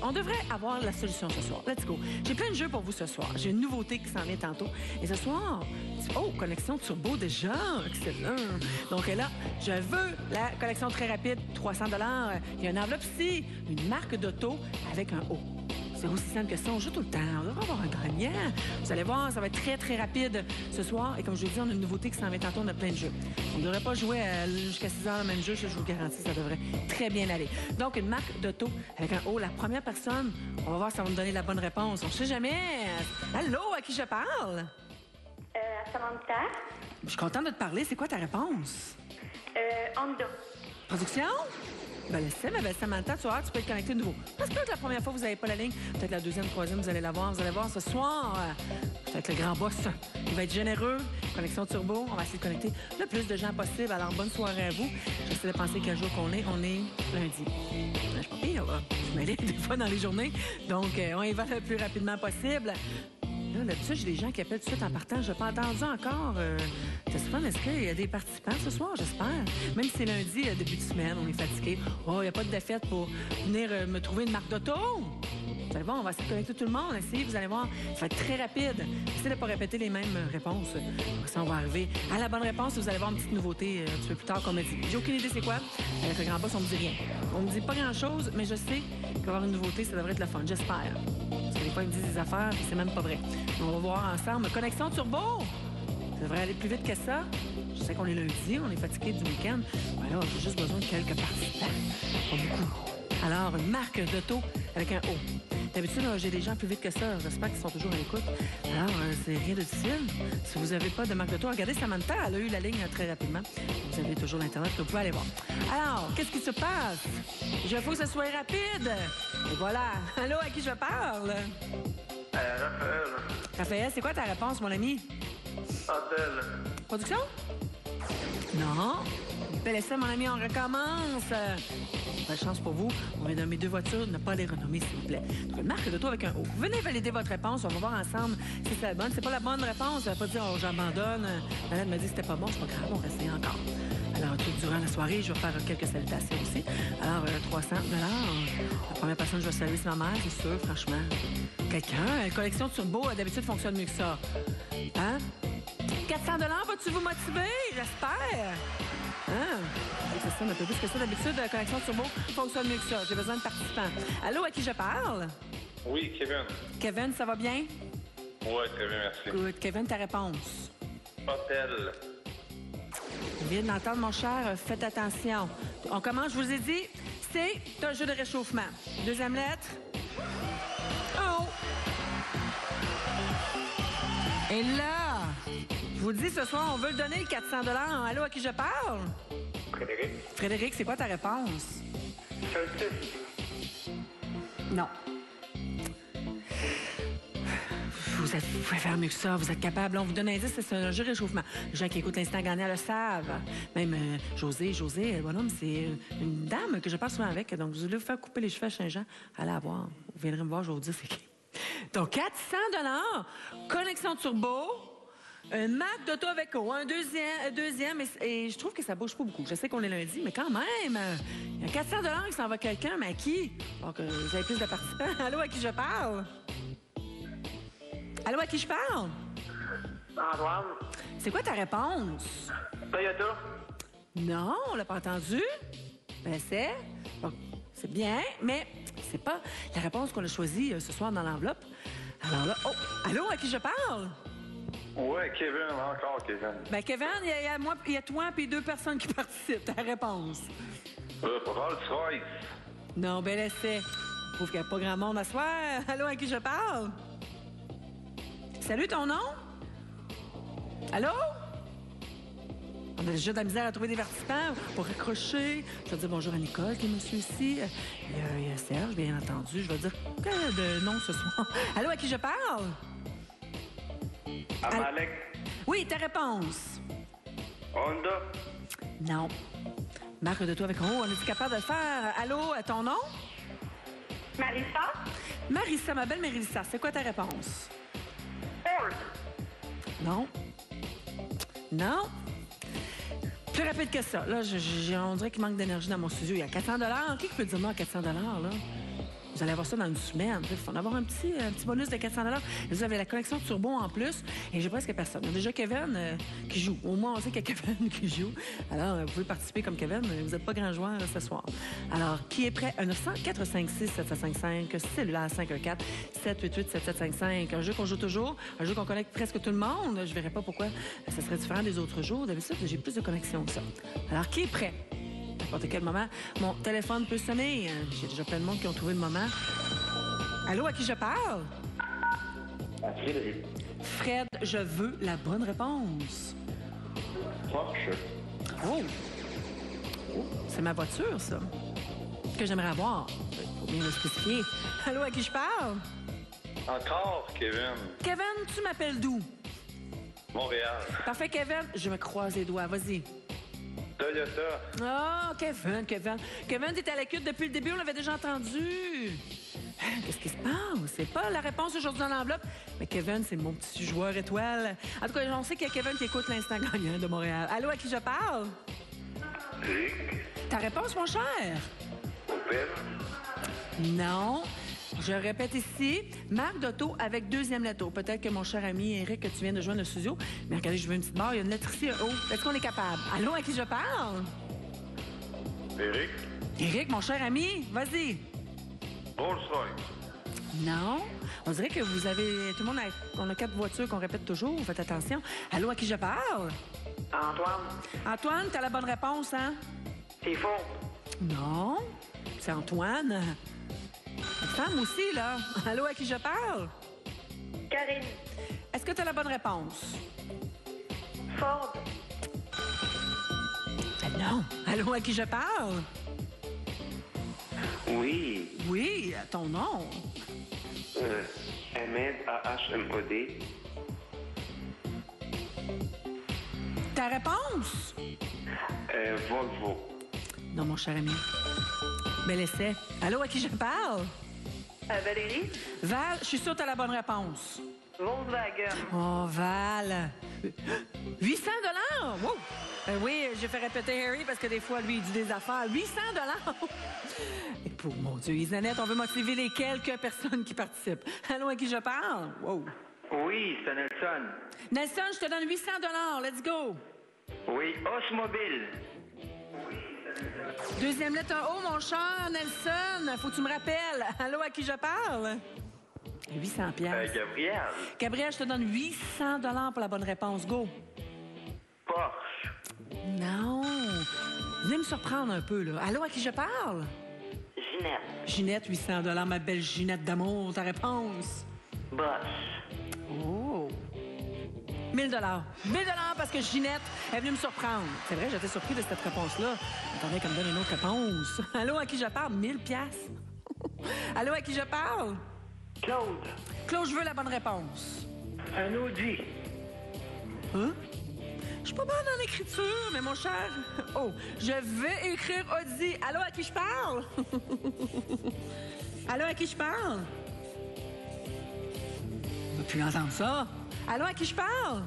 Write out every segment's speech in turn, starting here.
On devrait avoir la solution ce soir. Let's go. J'ai plein de jeux pour vous ce soir. J'ai une nouveauté qui s'en vient tantôt. Et ce soir, connexion turbo déjà. Excellent. Donc là, je veux la collection très rapide, 300 $. Il y a une enveloppe ici, une marque d'auto avec un O. C'est aussi simple que ça. On joue tout le temps. On devrait avoir un gagnant. Vous allez voir, ça va être très, très rapide ce soir. Et comme je vous dis, on a une nouveauté qui s'en vient tantôt. On a plein de jeux. On ne devrait pas jouer jusqu'à 6 heures le même jeu. Je vous garantis, ça devrait très bien aller. Donc, une marque d'auto avec un O. La première personne, on va voir si ça va me donner la bonne réponse. On ne sait jamais. Allô, à qui je parle? Samantha. Je suis contente de te parler. C'est quoi ta réponse? Honda. Production? Ben, laissez, ma belle Samantha, tu vas voir, tu peux être connecté de nouveau. Parce que la première fois, vous n'avez pas la ligne. Peut-être la deuxième, troisième, vous allez la voir. Vous allez voir ce soir. Peut-être le grand boss. Il va être généreux. Connexion turbo. On va essayer de connecter le plus de gens possible. Alors, bonne soirée à vous. J'essaie de penser quel jour qu'on est. On est lundi. Je suis pas pire, là. Je m'allais des fois dans les journées. Donc, on y va le plus rapidement possible. Là, là-dessus, j'ai des gens qui appellent tout de suite en partant. Je n'ai pas entendu encore. Stéphane, est-ce qu'il y a des participants ce soir? J'espère. Même si c'est lundi, début de semaine, on est fatigué. Oh, il n'y a pas de défaite pour venir me trouver une marque d'auto. Vous allez voir, on va essayer de connecter tout le monde. Essayez, vous allez voir, ça va être très rapide. Essayez de ne pas répéter les mêmes réponses. Ça, on va arriver à la bonne réponse. Vous allez voir une petite nouveauté un petit peu plus tard qu'on m'a dit. J'ai aucune idée c'est quoi. Avec le grand boss, on me dit rien. On me dit pas grand-chose, mais je sais qu'il va y avoir une nouveauté. Ça devrait être le fun. J'espère. Parce que des fois, ils me disent des affaires et c'est même pas vrai. On va voir ensemble. Connexion turbo! Ça devrait aller plus vite que ça. Je sais qu'on est lundi, on est fatigué du week-end. Alors, j'ai juste besoin de quelques participants. Pas beaucoup. Alors, une marque d'auto avec un O. D'habitude, j'ai des gens plus vite que ça. J'espère qu'ils sont toujours à l'écoute. Alors, c'est rien de difficile. Si vous n'avez pas de marque d'auto, regardez Samantha, elle a eu la ligne très rapidement. Vous avez toujours l'Internet, vous pouvez aller voir. Alors, qu'est-ce qui se passe? Il faut que ce soit rapide. Et voilà. Allô, à qui je parle? Raphaël. Raphaël, c'est quoi ta réponse, mon ami? Adèle. Production? Non. Bel essai, mon ami, on recommence. Bonne chance pour vous. On va nommer 2 voitures. Ne pas les renommer, s'il vous plaît. Donc, une marque d'auto avec un O. Venez valider votre réponse. On va voir ensemble si c'est la bonne. C'est pas la bonne réponse. Ça va pas dire, oh, j'abandonne. Madame me dit que c'était pas bon. C'est pas grave. On va essayer encore. Alors, tout durant la soirée, je vais faire quelques salutations aussi. Alors, 300 $. La première personne que je vais saluer, c'est ma mère, c'est sûr, franchement. Quelqu'un, collection turbo, d'habitude, fonctionne mieux que ça. Hein? 400 $, vas-tu vous motiver? J'espère. Hein? C'est ça, un peu plus que ça. D'habitude, la connexion turbo fonctionne mieux que ça. J'ai besoin de participants. Allô, à qui je parle? Oui, Kevin. Kevin, ça va bien? Oui, très bien, merci. Good. Kevin, ta réponse? Hôtel. Je viens d'entendre, mon cher. Faites attention. On commence, je vous ai dit, c'est un jeu de réchauffement. Deuxième lettre. Oh! Et là, je vous dis, ce soir, on veut le donner, le 400 $. Allô, à qui je parle? Frédéric. Frédéric, c'est quoi ta réponse? Celtic. Non. Vous pouvez faire mieux que ça. Vous êtes capable. On vous donne un indice, c'est un jeu de réchauffement. Les gens qui écoutent l'Instant Gagnant le savent. Même José, le bonhomme, c'est une dame que je parle souvent avec. Donc, vous voulez vous faire couper les cheveux à Saint-Jean, allez la voir. Vous viendrez me voir, je vais vous dire c'est qui. Donc, 400 $, connexion turbo, une marque d'auto avec O, un deuxième et je trouve que ça bouge pas beaucoup. Je sais qu'on est lundi, mais quand même, il y a 400 $ qui s'en va quelqu'un, mais à qui? Donc, vous avez plus de participants. Allô, à qui je parle? Allô, à qui je parle? Antoine. C'est quoi ta réponse? Toyota. Non, on l'a pas entendu. Ben, c'est bien, mais c'est pas la réponse qu'on a choisie ce soir dans l'enveloppe. Alors là, oh, allô, à qui je parle? Ouais, Kevin, encore Kevin. Ben, Kevin, il y a toi et 2 personnes qui participent. Ta réponse? Rolls-Royce. Non, ben, laissez. Je trouve qu'il n'y a pas grand monde à soir. Allô, à qui je parle? Salut, ton nom? Allô? On a déjà de la misère à trouver des participants pour raccrocher. Je vais dire bonjour à Nicole, qui est monsieur ici. Il y a Serge, bien entendu. Je vais dire de nom ce soir. Allô, à qui je parle? Amalek. Oui, ta réponse? Honda. Non. Marque de toi avec on est-tu capable de le faire? Allô, à ton nom? Marissa. Marissa, ma belle Marissa, c'est quoi ta réponse? Ford. Non. Non. Plus rapide que ça. Là, on dirait qu'il manque d'énergie dans mon studio. Il y a 400 $. Qui peut dire non à 400 $, là? Vous allez avoir ça dans une semaine. Il faut en avoir un petit bonus de 400 $. Et vous avez la connexion Turbo en plus. Et j'ai presque personne. Il y a déjà Kevin qui joue. Au moins, on sait qu'il y a Kevin qui joue. Alors, vous pouvez participer comme Kevin. Vous n'êtes pas grand joueur ce soir. Alors, qui est prêt? 1-900-456-7755, cellulaire 514-788-7755. Un jeu qu'on joue toujours. Un jeu qu'on connecte presque tout le monde. Je ne verrais pas pourquoi ça serait différent des autres jours. D'habitude, j'ai plus de connexion que ça. Alors, qui est prêt? À n'importe quel moment, mon téléphone peut sonner. J'ai déjà plein de monde qui ont trouvé le moment. Allô, à qui je parle? À Frédéric. Fred, je veux la bonne réponse. Porsche. Oh! C'est ma voiture, ça. Que j'aimerais avoir. Faut bien le spécifier. Allô, à qui je parle? Encore, Kevin. Kevin, tu m'appelles d'où? Montréal. Parfait, Kevin. Je me croise les doigts. Vas-y. Toyota. Oh, Kevin. Kevin, t'es à l'écoute depuis le début, on l'avait déjà entendu. Qu'est-ce qui se passe? C'est pas la réponse aujourd'hui dans l'enveloppe. Mais Kevin, c'est mon petit joueur étoile. En tout cas, on sait qu'il y a Kevin qui écoute l'instant gagnant de Montréal. Allô, à qui je parle? Rick. Ta réponse, mon cher? Opel. Non. Je répète ici, marque d'auto avec deuxième lettre O. Peut-être que mon cher ami Eric, que tu viens de joindre le studio, mais regardez, je veux une petite barre, il y a une lettre ici, un O. Est-ce qu'on est capable? Allô, à qui je parle? Eric. Eric, mon cher ami, vas-y. Volkswagen. Non. On dirait que vous avez... Tout le monde on a 4 voitures qu'on répète toujours. Faites attention. Allô, à qui je parle? Antoine. Antoine, t'as la bonne réponse, hein? C'est faux. Non. C'est Antoine. Une femme aussi, là. Allô, à qui je parle? Karine. Est-ce que t'as la bonne réponse? Ford. Non. Allô, à qui je parle? Oui, Oui, à ton nom. Ahmed AHMOD. Ta réponse? Volvo. Non, mon cher ami. Bel essai. Allô, à qui je parle? Valérie. Val, je suis sûre que t'as la bonne réponse. Volkswagen. Oh, Val. 800 $? Wow! Oui, j'ai fait répéter Harry parce que des fois, lui, il dit des affaires. 800 $! Et pour mon Dieu, Isanette, on veut motiver les quelques personnes qui participent. Allô, à qui je parle? Wow! Oui, c'est Nelson. Nelson, je te donne 800 $. Let's go! Oui, Osmobile. Deuxième lettre, un O, mon cher Nelson. Faut que tu me rappelles. Allô, à qui je parle? 800 piastres. Gabriel. Gabriel, je te donne 800 $ pour la bonne réponse. Go! Porsche. Non! Venez me surprendre un peu, là. Allô, à qui je parle? Ginette. Ginette, 800 $, ma belle Ginette d'amour. Ta réponse? Bosch. Oh! 1000 $. 1000 $ parce que Ginette est venue me surprendre. C'est vrai, j'étais surpris de cette réponse-là. Attendez qu'elle me donne une autre réponse. Allô, à qui je parle? 1000 piastres. Allô, à qui je parle? Claude. Claude, je veux la bonne réponse. Un Audi. Hein? Je suis pas bonne en écriture, mais mon cher... Oh, je vais écrire Audi. Allô, à qui je parle? Allô, à qui je parle? On va plus entendre ça. Allô, à qui je parle?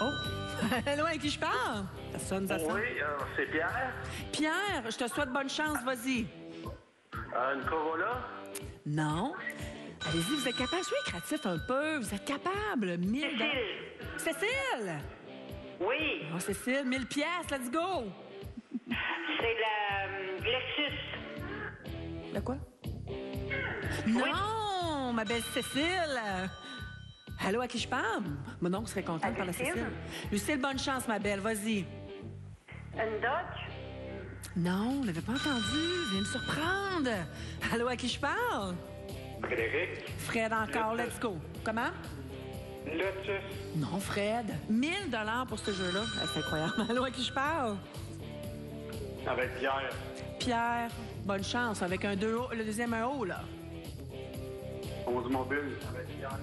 Oh! Allô, à qui je parle? Ça sonne, ça sonne. Oui, c'est Pierre. Pierre, je te souhaite bonne chance, vas-y. Une Corolla. Non. Allez-y, vous êtes capable. Soyez créatif un peu. Vous êtes capable. 1000 $. Cécile. Cécile! Oui. Oh, Cécile, 1000 piastres, let's go! C'est la Lexus. De quoi? Non, ma belle Cécile! Allô, à qui je parle? Mon oncle serait content de parler à Lucille. Cécile. Lucille, bonne chance, ma belle, vas-y. Une Dodge. Non, on l'avait pas entendu. Viens me surprendre. Allô, à qui je parle? Frédéric. Fred encore, let's go. Comment? Lotus. Non, Fred. 1000 $ pour ce jeu-là. Ah, c'est incroyable. Allô, à qui je parle? Avec Pierre. Pierre, bonne chance. Avec un 2 O, le deuxième un O, là. Oldsmobile. Avec Pierre.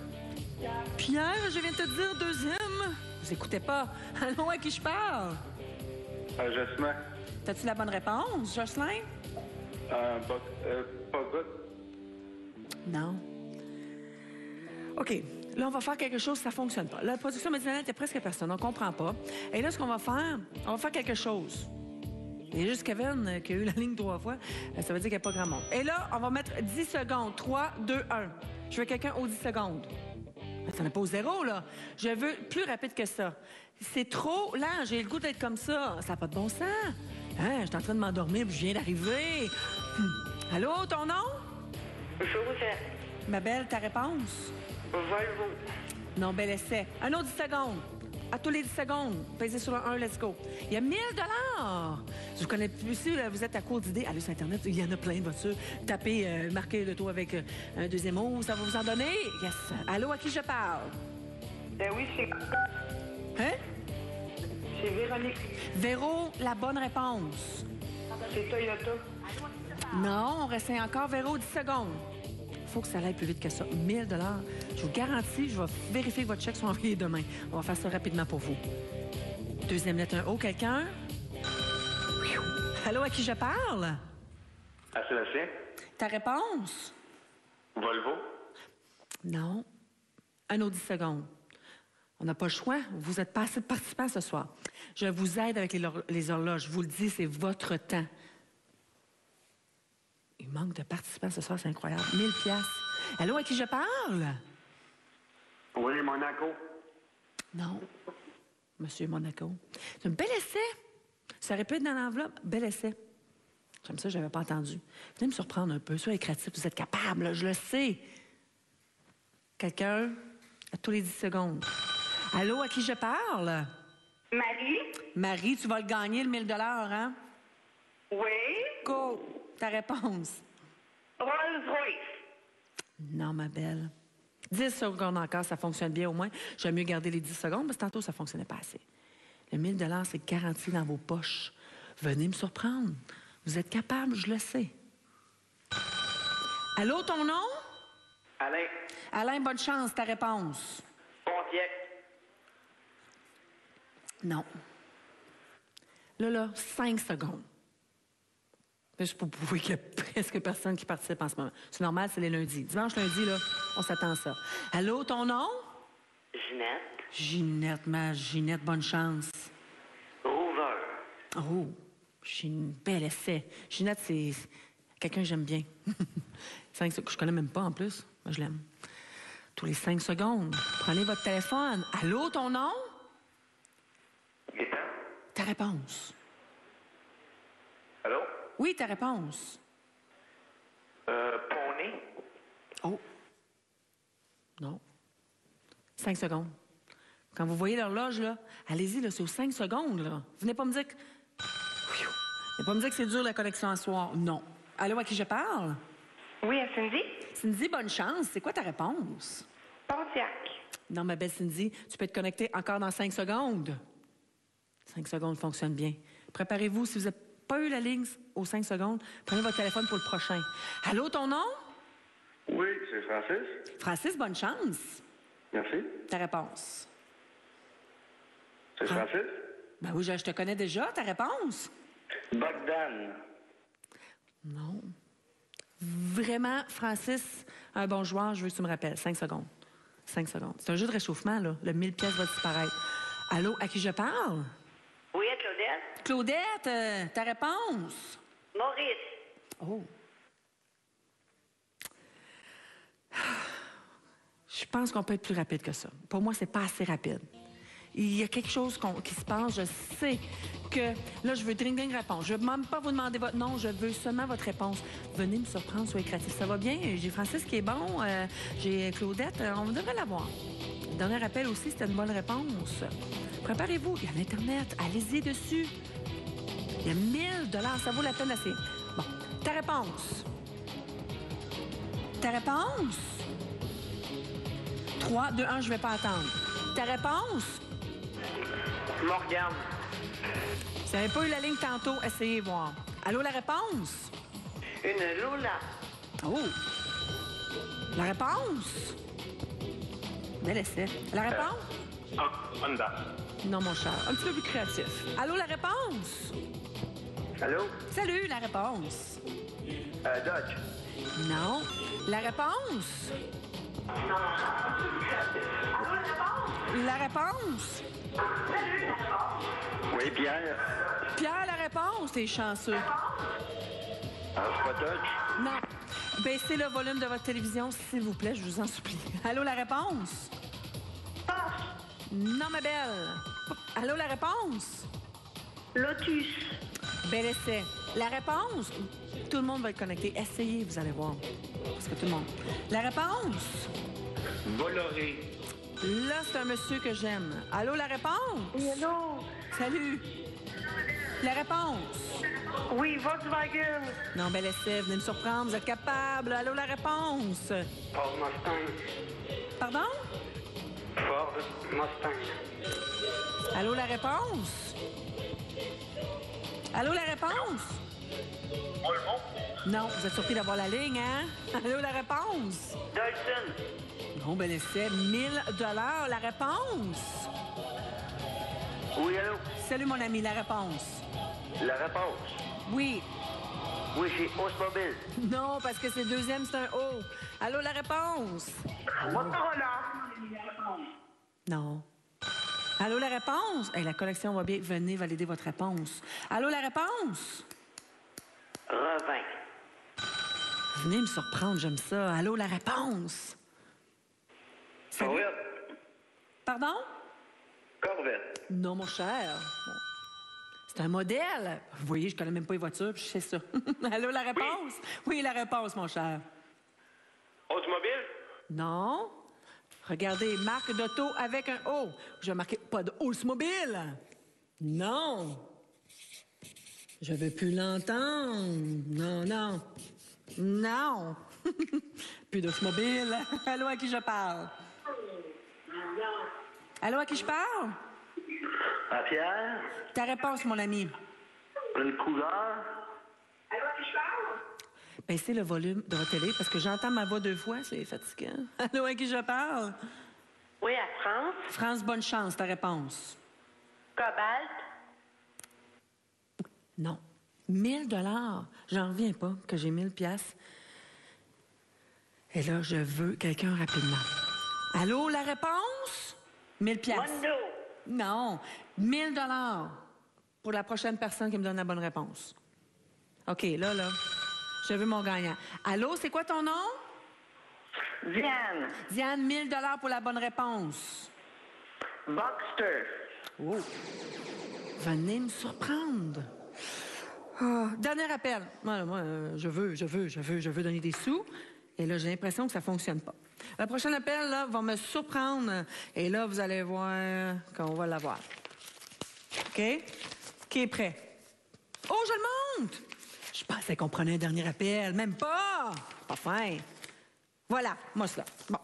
Pierre, je viens de te dire deuxième. Vous écoutez pas. Allô, à qui je parle? Ajustement. T'as-tu la bonne réponse, Jocelyn? Pogod. Non. OK. Là, on va faire quelque chose, ça fonctionne pas. La production médicale, il y a presque personne, on comprend pas. Et là, ce qu'on va faire, on va faire quelque chose. Il y a juste Kevin qui a eu la ligne 3 fois. Ça veut dire qu'il n'y a pas grand monde. Et là, on va mettre 10 secondes. 3, 2, 1. Je veux quelqu'un aux 10 secondes. Ça n'est pas au zéro, là. Je veux plus rapide que ça. C'est trop lent. J'ai le goût d'être comme ça. Ça n'a pas de bon sens. Hein? Je suis en train de m'endormir puis je viens d'arriver. Allô, ton nom? Josette. Ma belle, ta réponse? Volvo. Non, bel essai. Un autre 10 secondes. À tous les 10 secondes. Pesez sur le 1, let's go. Il y a 1000 $. Je vous connais plus. Si vous êtes à court d'idées, allez sur Internet, il y en a plein de voitures. Tapez, marquez le taux avec un deuxième mot, ça va vous en donner. Yes. Allô, à qui je parle? Ben oui, c'est... Hein? C'est Véronique. Véro, la bonne réponse. C'est Toyota. Non, on reste encore. Véro, 10 secondes. Il faut que ça aille plus vite que ça. 1000 $. Je vous garantis, je vais vérifier que votre chèque soit envoyé demain. On va faire ça rapidement pour vous. Deuxième lettre, un O, quelqu'un? Allô, à qui je parle? À Sébastien. Ta réponse? Volvo. Non. Un autre 10 secondes. On n'a pas le choix. Vous n'êtes pas assez de participants ce soir. Je vous aide avec les horloges. Je vous le dis, c'est votre temps. Il manque de participants ce soir, c'est incroyable. 1000 $. Allô, à qui je parle? Oui, Monaco. Non. Monsieur Monaco. C'est un bel essai. Ça aurait pu être dans l'enveloppe. Bel essai. J'aime ça, je n'avais pas entendu. Venez me surprendre un peu. Soyez créatif, vous êtes capable, là, je le sais. Quelqu'un, à tous les 10 secondes. Allô, à qui je parle? Marie? Marie, tu vas le gagner, le 1000 $, hein? Oui. Go! Ta réponse? Rolls-Royce. Non, ma belle. 10 secondes encore, ça fonctionne bien au moins. J'aime mieux garder les 10 secondes, parce que tantôt, ça ne fonctionnait pas assez. Le 1000 $, c'est garanti dans vos poches. Venez me surprendre. Vous êtes capable, je le sais. Allô, ton nom? Alain. Alain, bonne chance, ta réponse. Pontiac. Non. Là, 5 secondes. Juste pour prouver qu'il y a presque personne qui participe en ce moment. C'est normal, c'est les lundis. Dimanche, lundi, là, on s'attend à ça. Allô, ton nom? Ginette. Ginette, ma Ginette, bonne chance. Rover. Oh, bel essai. Ginette, c'est quelqu'un que j'aime bien. Que je connais même pas, en plus. Moi, je l'aime. Tous les 5 secondes, prenez votre téléphone. Allô, ton nom? Gaétan. Ta réponse. Allô? Oui, ta réponse. Poney. Oh. Non. 5 secondes. Quand vous voyez l'horloge, là, allez-y, là, c'est aux 5 secondes, là. Venez pas me dire que... Venez pas me dire que c'est dur, la connexion à soir. Non. Allô, à qui je parle? Oui, à Cindy? Cindy, bonne chance. C'est quoi ta réponse? Pontiac. Non, ma belle Cindy, tu peux te connecter encore dans 5 secondes. 5 secondes fonctionne bien. Préparez-vous, si vous n'avez pas eu la ligne aux 5 secondes, prenez votre téléphone pour le prochain. Allô, ton nom? Oui, c'est Francis. Francis, bonne chance. Merci. Ta réponse? C'est Francis. Ben oui, je te connais déjà. Ta réponse? Bogdan. Non. Vraiment, Francis, un bon joueur, je veux que tu me rappelles. 5 secondes. 5 secondes. C'est un jeu de réchauffement, là. Le 1000 $ va disparaître. Allô, à qui je parle? Oui, à Claudette. Claudette, ta réponse? Maurice. Oh. Je pense qu'on peut être plus rapide que ça. Pour moi, c'est pas assez rapide. Il y a quelque chose qui se passe. Je sais que... Là, je veux dring-dring réponse. Je ne veux même pas vous demander votre nom. Je veux seulement votre réponse. Venez me surprendre, soyez créatifs. Ça va bien? J'ai Francis qui est bon. J'ai Claudette. On devrait l'avoir. Le dernier appel aussi, c'était une bonne réponse. Préparez-vous. Il y a l'Internet. Allez-y dessus. Il y a 1000 $. Ça vaut la peine d'essayer. Bon. Ta réponse. Ta réponse? 3, 2, 1, je ne vais pas attendre. Ta réponse? Morgane. Vous n'avez pas eu la ligne tantôt, essayez voir. Allô, la réponse? Une Lola. Oh! La réponse? Bel essai. La réponse? Honda. Non, mon cher. Un petit peu plus créatif. Allô, la réponse? Allô? Salut, la réponse? Dodge. Non. La réponse? La réponse? Oui, Pierre. Pierre, la réponse? T'es chanceux. Touch. Non. Baissez le volume de votre télévision, s'il vous plaît, je vous en supplie. Allô, la réponse? Non, ma belle. Allô, la réponse? Lotus. Bel essai. La réponse? Tout le monde va être connecté. Essayez, vous allez voir. Parce que tout le monde. La réponse? Bolloré. Là, c'est un monsieur que j'aime. Allô, la réponse? Oui, allô? Salut. La réponse? Oui, Volkswagen. Non, bel essai. Venez me surprendre. Vous êtes capable. Allô, la réponse? Ford Mustang. Pardon? Ford Mustang. Allô, la réponse? Allô, la réponse? Non, vous êtes surpris d'avoir la ligne, hein? Allô, la réponse? Dyson. Non, bel essai. 1000 $. La réponse? Oui, allô? Salut, mon ami, la réponse. La réponse. Oui. Oui, c'est Oldsmobile. Non, parce que c'est deuxième, c'est un O. Allô, la réponse? Motorola. Non. Allô, la réponse? Hey, la collection va bien. Venez valider votre réponse. Allô, la réponse? Revin. Venez me surprendre, j'aime ça. Allô, la réponse? Salut? Corvette. Pardon? Corvette. Non, mon cher. Bon. C'est un modèle. Vous voyez, je connais même pas les voitures, puis je sais ça. Allô, la réponse? Oui, la réponse, mon cher. Automobile? Non. Regardez, marque d'auto avec un O. Je vais marquer pas de Oldsmobile. Non. Je veux plus l'entendre. Non, non. Non. Plus d'Oldsmobile. Allô, à qui je parle? Allô, à qui je parle? À Pierre. Ta réponse, mon ami. Une couleur. Baissez le volume de votre télé parce que j'entends ma voix deux fois, c'est fatigant. Allô, à qui je parle? Oui, à France. France, bonne chance, ta réponse. Cobalt. Non. 1000 $. J'en reviens pas que j'ai 1000 piastres. Et là, je veux quelqu'un rapidement. Allô, la réponse? 1000 piastres. Mondo. Non. 1000 $ pour la prochaine personne qui me donne la bonne réponse. OK, là. Je veux mon gagnant. Allô, c'est quoi ton nom? Diane. Diane, 1000 $ pour la bonne réponse. Boxster. Oh. Venez me surprendre. Ah, dernier appel. Moi, je veux donner des sous. Et là, j'ai l'impression que ça fonctionne pas. Le prochain appel, là, va me surprendre. Et là, vous allez voir qu'on va l'avoir. OK? Qui est prêt? Oh, je le monte! Je pensais qu'on prenait un dernier appel. Même pas! Enfin. Voilà, moi cela. Bon.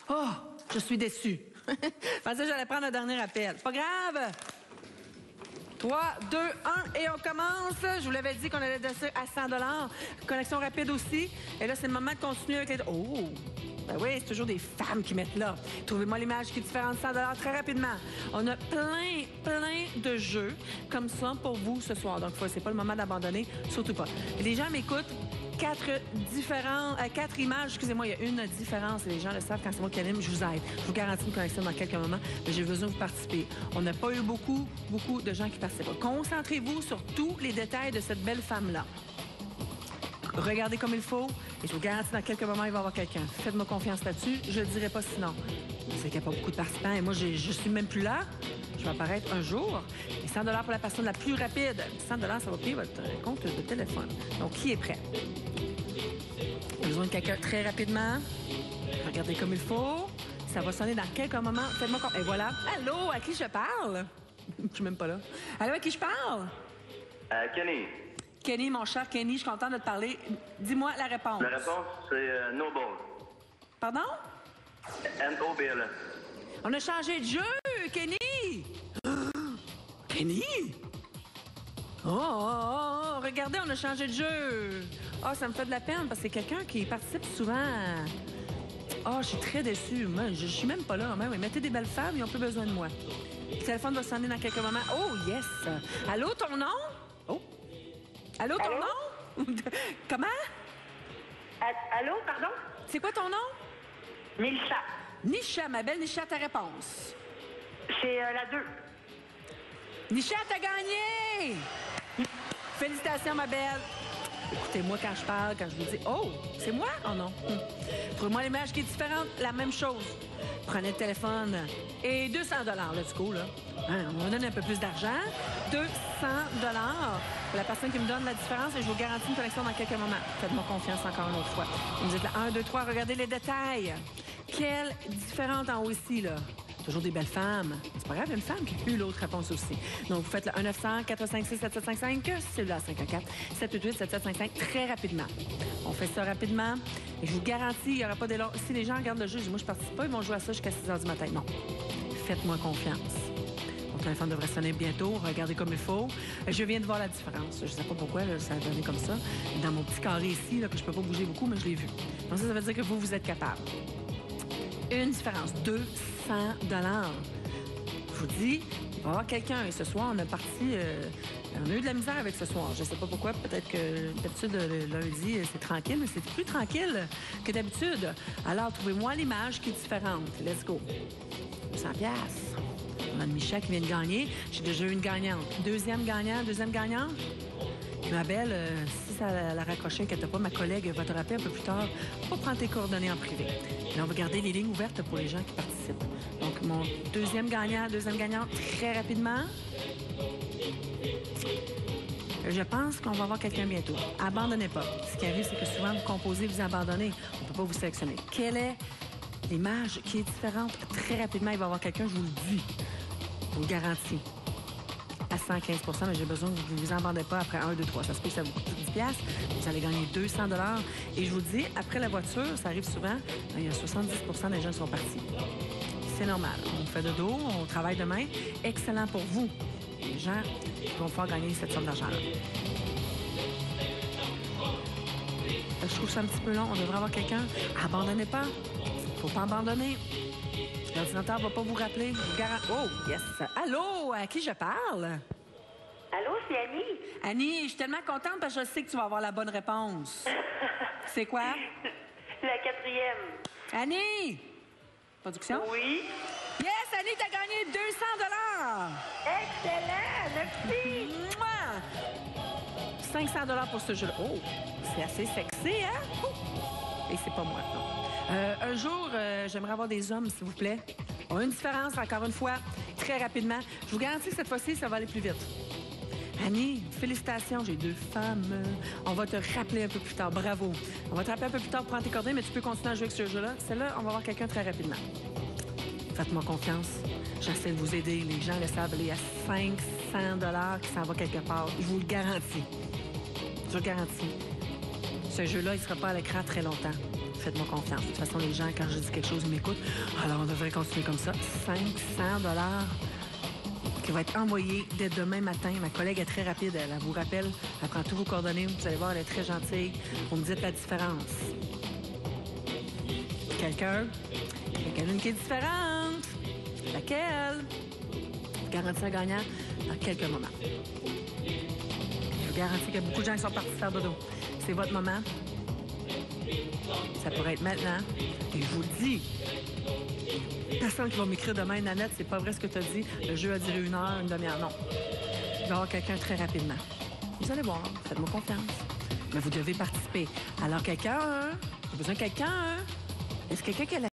Oh, je suis déçue. Je pensais que j'allais prendre un dernier appel. Pas grave. 3, 2, 1, et on commence. Je vous l'avais dit qu'on allait dessus à 100 $. Connexion rapide aussi. Et là, c'est le moment de continuer avec les... Oh! Ben oui, c'est toujours des femmes qui mettent là. Trouvez-moi l'image qui est différente de 100 $ très rapidement. On a plein de jeux comme ça pour vous ce soir. Donc, c'est pas le moment d'abandonner, surtout pas. Les gens m'écoutent. 4 images, excusez-moi, il y a une différence. Les gens le savent, quand c'est moi qui anime, je vous aide. Je vous garantis une connexion dans quelques moments, mais j'ai besoin de vous participer. On n'a pas eu beaucoup de gens qui participent. Concentrez-vous sur tous les détails de cette belle femme-là. Regardez comme il faut, et je vous garantis, dans quelques moments, il va y avoir quelqu'un. Faites-moi confiance là-dessus, je ne le dirai pas sinon. Je sais qu'il n'y a pas beaucoup de participants, et moi, je suis même plus là. Je vais apparaître un jour. Et 100 $ pour la personne la plus rapide. 100 $, ça va payer votre compte de téléphone. Donc, qui est prêt? J'ai besoin de quelqu'un très rapidement. Regardez comme il faut. Ça va sonner dans quelques moments. Faites-moi confiance. Et voilà. Allô, à qui je parle? Je suis même pas là. Allô, à qui je parle? Kenny. Kenny, mon cher Kenny, je suis contente de te parler. Dis-moi la réponse. La réponse, c'est Noble. Pardon? N-O-B-L. On a changé de jeu, Kenny! Kenny? Oh, regardez, on a changé de jeu. Ah, ça me fait de la peine parce que c'est quelqu'un qui participe souvent. Ah, je suis très déçue. Moi, je suis même pas là. Mais oui, mettez des belles femmes, ils n'ont plus besoin de moi. Le téléphone va sonner dans quelques moments. Oh, yes! Allô, ton nom? Oh! Allô, ton nom? Comment? Allô, pardon? C'est quoi ton nom? Nilcha. Nisha, ma belle Nisha, ta réponse. C'est la 2. Nisha, t'as gagné! Félicitations, ma belle. Écoutez-moi quand je parle, quand je vous dis « Oh, c'est moi? Oh non. Trouvez-moi l'image qui est différente. La même chose. Prenez le téléphone et 200 let's go, là. Hein, on va donner un peu plus d'argent. 200 pour la personne qui me donne la différence et je vous garantis une collection dans quelques moments. Faites-moi confiance encore une autre fois. Vous me dites là, 1, 2, 3, regardez les détails. Quelle différente en haut ici, là. Toujours des belles femmes. C'est pas grave, il y a une femme qui a eu l'autre réponse aussi. Donc, vous faites le 1-900-456-7755, celui-là 514-788-7755, très rapidement. On fait ça rapidement. Et je vous garantis, il n'y aura pas d'élan. Si les gens regardent le jeu, je dis, moi, je ne participe pas, ils vont jouer à ça jusqu'à 6 h du matin. Non. Faites-moi confiance. Mon téléphone devrait sonner bientôt. Regardez comme il faut. Je viens de voir la différence. Je ne sais pas pourquoi là, ça a donné comme ça. Dans mon petit carré ici, là, que je ne peux pas bouger beaucoup, mais je l'ai vu. Donc, ça veut dire que vous êtes capable. Une différence. 200 $. Je vous dis, il va y avoir quelqu'un. Et ce soir, on a parti... on a eu de la misère avec ce soir. Je ne sais pas pourquoi. Peut-être que d'habitude, le lundi, c'est tranquille, mais c'est plus tranquille que d'habitude. Alors, trouvez-moi l'image qui est différente. Let's go. 100 $. On a Micha qui vient de gagner. J'ai déjà eu une gagnante. Deuxième gagnante. Puis ma belle, si ça la raccroché, inquiète pas, ma collègue va te rappeler un peu plus tard pour prendre tes coordonnées en privé. Et on va garder les lignes ouvertes pour les gens qui participent. Donc, mon deuxième gagnant, très rapidement. Je pense qu'on va avoir quelqu'un bientôt. Abandonnez pas. Ce qui arrive, c'est que souvent, vous composez, vous abandonnez. On ne peut pas vous sélectionner. Quelle est l'image qui est différente? Très rapidement, il va y avoir quelqu'un, je vous le dis. Je vous le garantis. À 115 %, mais j'ai besoin que vous ne vous en vendez pas après 1, 2, 3. Ça se peut que ça vous coûte 10 $. Vous allez gagner 200 $. Et je vous dis, après la voiture, ça arrive souvent, il y a 70 % des gens qui sont partis. C'est normal. On fait de dos, on travaille demain. Excellent pour vous. Les gens qui vont pouvoir gagner cette somme d'argent-là. Je trouve ça un petit peu long. On devrait avoir quelqu'un. Abandonnez pas. Faut pas abandonner. L'ordinateur va pas vous rappeler. Oh, yes. Allô, à qui je parle? Allô, c'est Annie? Annie, je suis tellement contente parce que je sais que tu vas avoir la bonne réponse. C'est quoi? La 4e. Annie! Production? Oui. Yes, Annie, t'as gagné 200 $. Excellent, merci. Mouah! 500 $ pour ce jeu-là. Oh, c'est assez sexy, hein? Oh. Et c'est pas moi, non. Un jour, j'aimerais avoir des hommes, s'il vous plaît. On a une différence, encore une fois, très rapidement. Je vous garantis que cette fois-ci, ça va aller plus vite. Annie, félicitations, j'ai 2 femmes. On va te rappeler un peu plus tard. Bravo. On va te rappeler un peu plus tard pour prendre tes coordonnées, mais tu peux continuer à jouer avec ce jeu-là. Celle-là, on va voir quelqu'un très rapidement. Faites-moi confiance. J'essaie de vous aider. Les gens le savent. Il y a 500 $ qui s'en va quelque part. Je vous le garantis. Je vous le garantis. Ce jeu-là, il ne sera pas à l'écran très longtemps. Faites-moi confiance. De toute façon, les gens, quand je dis quelque chose, ils m'écoutent. Alors, on devrait continuer comme ça. 500 $ qui va être envoyé dès demain matin. Ma collègue est très rapide. Elle vous rappelle. Elle prend tous vos coordonnées. Vous allez voir, elle est très gentille. Vous me dites la différence. Quelqu'un qui est différente. Laquelle? Je garantis un gagnant dans quelques moments. Je vous garantis qu'il y a beaucoup de gens qui sont partis faire dodo. C'est votre moment. Ça pourrait être maintenant. Et je vous le dis, personne qui va m'écrire demain, Nanette, c'est pas vrai ce que tu as dit. Le jeu a duré 1 heure, 1 demi-heure. Non. Il va y avoir quelqu'un très rapidement. Vous allez voir, faites-moi confiance. Mais vous devez participer. Alors, quelqu'un, hein? J'ai besoin de quelqu'un, hein? Est-ce quelqu'un qui a la